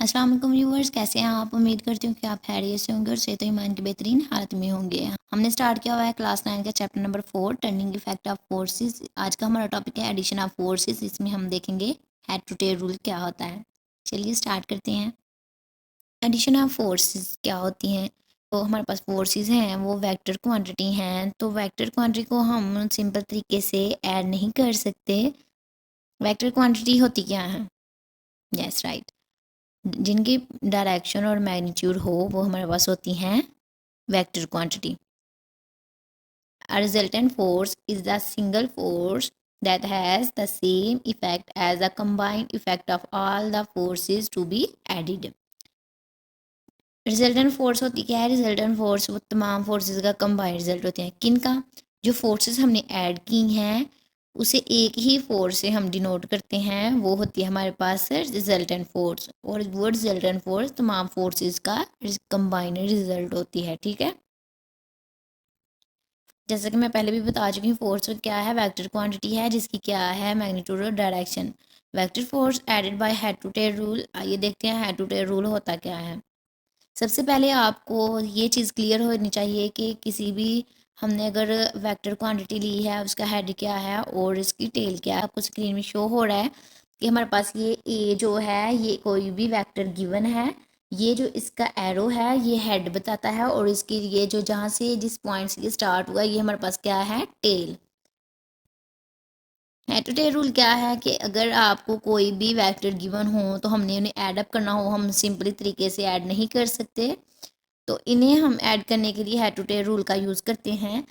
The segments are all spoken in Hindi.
अस्सलाम वालेकुम व्यूअर्स, कैसे हैं आप। उम्मीद करती हूँ कि आप खैरियत से होंगे और सेहत ईमान की बेहतरीन हालत में होंगे। हमने स्टार्ट किया हुआ है क्लास 9 का chapter number 4 turning effect of forces. आज का हमारा टॉपिक है एडिशन ऑफ फोर्सेस। इसमें हम देखेंगे हेड टू टेल रूल क्या होता है। चलिए स्टार्ट करते हैं। एडिशन ऑफ फोर्सेस क्या होती हैं। तो हमारे पास फोर्सेस हैं, वो वेक्टर क्वांटिटी हैं। तो वेक्टर क्वांटिटी को हम सिंपल तरीके से ऐड नहीं कर सकते। वेक्टर क्वांटिटी होती क्या है? यस राइट, जिनकी डायरेक्शन और मैग्नीट्यूड हो वो हमारे पास होती हैं vector quantity. A resultant force is the single force that has the same effect as the combined effect of all the forces to be added. Resultant force होती क्या है? रिजल्टेंट फोर्स वो तमाम फोर्सेस का कंबाइंड रिजल्ट होते हैं। किन का? जो फोर्सेस हमने ऐड की हैं उसे एक ही फोर्स से हम डिनोट करते हैं, वो होती है हमारे पास रिजल्टेंट फोर्स। और वो रिजल्टेंट फोर्स तमाम फोर्सेस का कंबाइंड रिजल्ट होती है। ठीक है, जैसा कि मैं पहले भी बता चुकी हूँ, फोर्स क्या है? वेक्टर क्वांटिटी है जिसकी क्या है? मैग्नीट्यूड और direction. Vector force added by head to tail rule. आइए देखते हैं हेड टू टेल रूल होता क्या है। सबसे पहले आपको ये चीज़ क्लियर होनी चाहिए कि किसी भी हमने अगर वेक्टर क्वांटिटी ली है, उसका हेड क्या है और इसकी टेल क्या है। आपको स्क्रीन में शो हो रहा है कि हमारे पास ये ए जो है, ये कोई भी वेक्टर गिवन है। ये जो इसका एरो है ये हेड बताता है, और इसकी ये जो जहाँ से जिस पॉइंट से ये स्टार्ट हुआ ये हमारे पास क्या है? Tail. Head to tail rule क्या है कि अगर आपको कोई भी वेक्टर गिवन हो तो हमने उन्हें ऐड अप करना हो, हम सिंपली तरीके से ऐड नहीं कर सकते। तो इन्हें हम ऐड करने के लिए हेड टू टेल रूल का यूज़ करते हैं।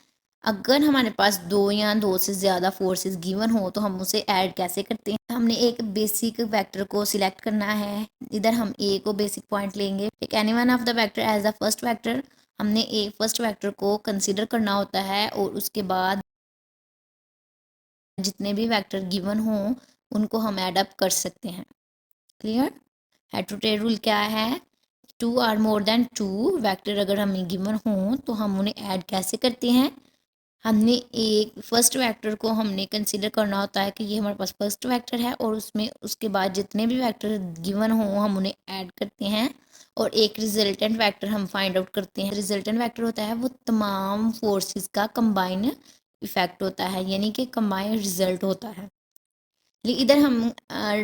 अगर हमारे पास दो या दो से ज़्यादा फोर्सेस गिवन हो तो हम उसे ऐड कैसे करते हैं? हमने एक बेसिक वेक्टर को सिलेक्ट करना है। इधर हम ए को बेसिक पॉइंट लेंगे। Take any one of the vector as the first vector. हमने एक फर्स्ट वेक्टर को कंसिडर करना होता है, और उसके बाद जितने भी वेक्टर गिवन हो उनको हम ऐड अप कर सकते हैं। Clear? Head to tail rule क्या है? Two or more than two vector अगर हमें गिवन हो तो हम उन्हें ऐड कैसे करते हैं? हमने एक फर्स्ट वेक्टर को हमने कंसीडर करना होता है कि ये हमारे पास फर्स्ट वेक्टर है, और उसमें उसके बाद जितने भी वेक्टर गिवन हो हम उन्हें ऐड करते हैं, और एक रिजल्टेंट वेक्टर हम फाइंड आउट करते हैं। रिजल्टेंट वेक्टर होता है वो तमाम फोर्सेस का कंबाइन इफेक्ट होता है, यानी कि कंबाइन रिजल्ट होता है। इधर हम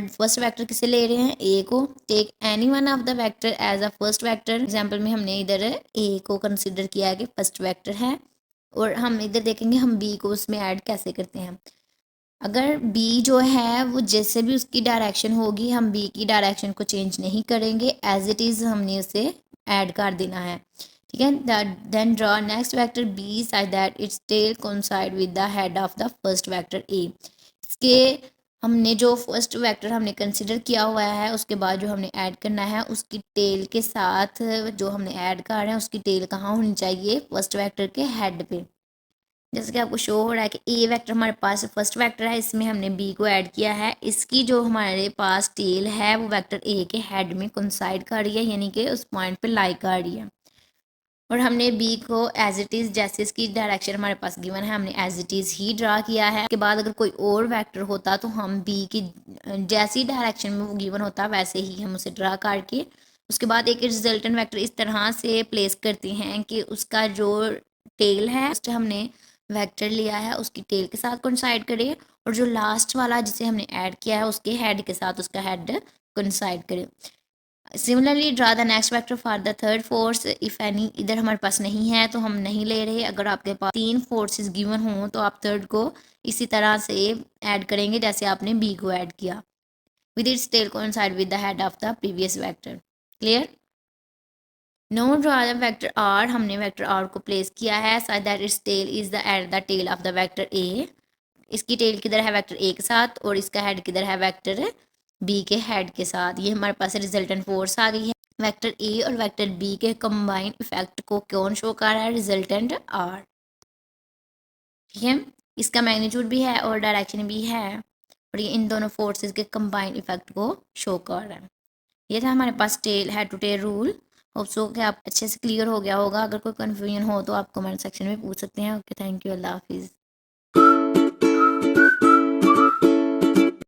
फर्स्ट वेक्टर किसे ले रहे हैं? ए को। Take any one of the vector as a first vector. Example में हमने इधर ए को कंसिडर किया है कि फर्स्ट वेक्टर है, और हम इधर देखेंगे हम बी को उसमें ऐड कैसे करते हैं। अगर बी जो है वो जैसे भी उसकी डायरेक्शन होगी, हम बी की डायरेक्शन को चेंज नहीं करेंगे, एज इट इज़ हमने उसे ऐड कर देना है। ठीक है, then draw next vector B such that its tail coincide with the head of the first vector A. इसके हमने जो फर्स्ट वेक्टर हमने कंसिडर किया हुआ है उसके बाद जो हमने ऐड करना है उसकी टेल के साथ, जो हमने ऐड कर रहे हैं उसकी टेल कहाँ होनी चाहिए? फर्स्ट वेक्टर के हेड पे। जैसे कि आपको शो हो रहा है कि ए वेक्टर हमारे पास फर्स्ट वेक्टर है, इसमें हमने बी को ऐड किया है। इसकी जो हमारे पास टेल है वो वेक्टर ए के हेड में कोइंसाइड कर रही है, यानी कि उस पॉइंट पे लाई कर रही है। और हमने बी को एज इट इज़ जैसे इसकी डायरेक्शन हमारे पास गिवन है हमने एज इट इज़ ही ड्रा किया है। उसके बाद अगर कोई और वेक्टर होता तो हम बी की जैसी डायरेक्शन में वो गिवन होता वैसे ही हम उसे ड्रा करके उसके बाद एक रिजल्टेंट वेक्टर इस तरह से प्लेस करते हैं कि उसका जो टेल है उससे हमने वेक्टर लिया है उसकी टेल के साथ कोइंसाइड करे, और जो लास्ट वाला जिसे हमने ऐड किया है उसके हेड के साथ उसका हेड कोइंसाइड करे। Similarly draw the next vector for the third force if any. इधर हमारे पास नहीं है तो हम नहीं ले रहे। अगर आपके पास तीन फोर्सेस गिवन हों तो आप थर्ड को इसी तरह से ऐड करेंगे जैसे आपने बी को ऐड किया, with its tail coincide with the head of the previous vector. Clear? No draw the vector R. हमने वेक्टर आर को प्लेस किया है such that its tail is the at the tail of the vector A. इसकी टेल किधर है? वेक्टर ए के साथ, और इसका हेड किधर है? वेक्टर बी के हेड के साथ। ये हमारे पास रिजल्टेंट फोर्स आ गई है। वेक्टर ए और वेक्टर बी के कंबाइंड इफेक्ट को कौन शो कर रहा है? Resultant R. ठीक है, इसका मैग्नीट्यूड भी है और डायरेक्शन भी है, और ये इन दोनों फोर्सेस के कंबाइंड इफेक्ट को शो कर रहा है। ये था हमारे पास tail head to tail rule. Hope so कि आप अच्छे से क्लियर हो गया होगा। अगर कोई कन्फ्यूजन हो तो आप कमेंट सेक्शन में पूछ सकते हैं। ओके, थैंक यू, अल्लाह हाफिज़।